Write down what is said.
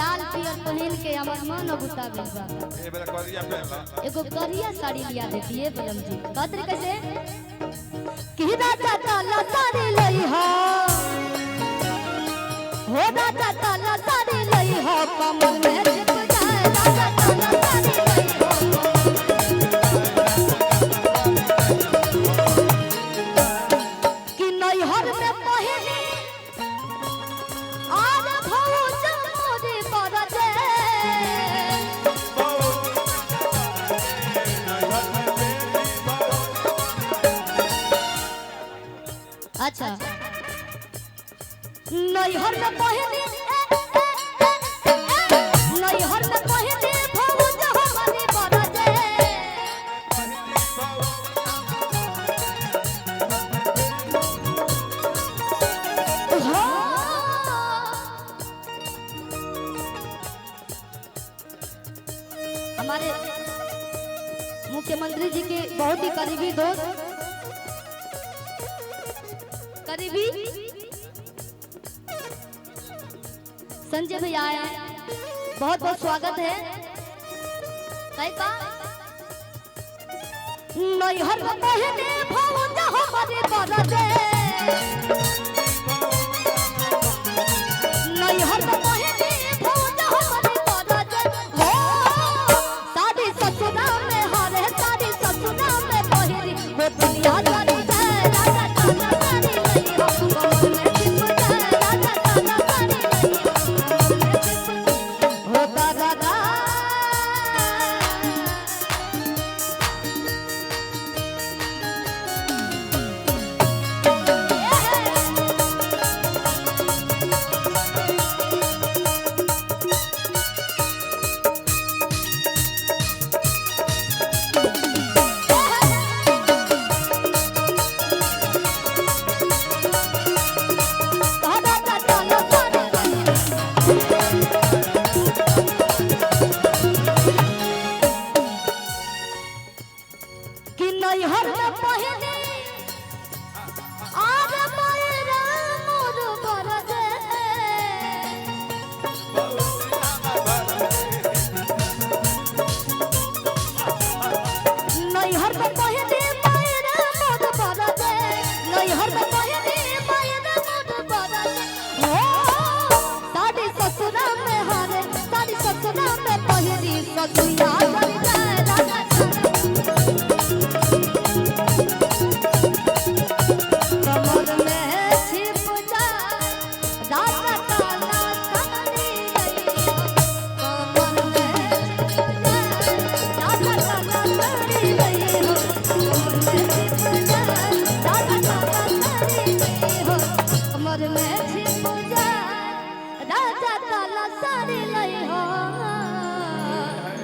लाल पियर पहन के हमर मन गुस्सा गइल बा। ए बेरा करिया पहनला एगो करिया साड़ी लिया देती है बलम जी। कदर कैसे कि राजा ताला साड़ी लई हो राजा ताला साड़ी लई हो कमर में चिप जाए राजा ताला साड़ी लई हो कि नई हर में पहनी आज भौज मोरे बरजे अच्छा नैहर में पहले नैहर में पहले भौज हमारे बरजे हमारे मुख्यमंत्री जी के बहुत ही करीबी दोस्त करीबी संजय भैया आए बहुत बहुत स्वागत है। कैसा नैहर में पहले भौज हमारे बरजे नैहर में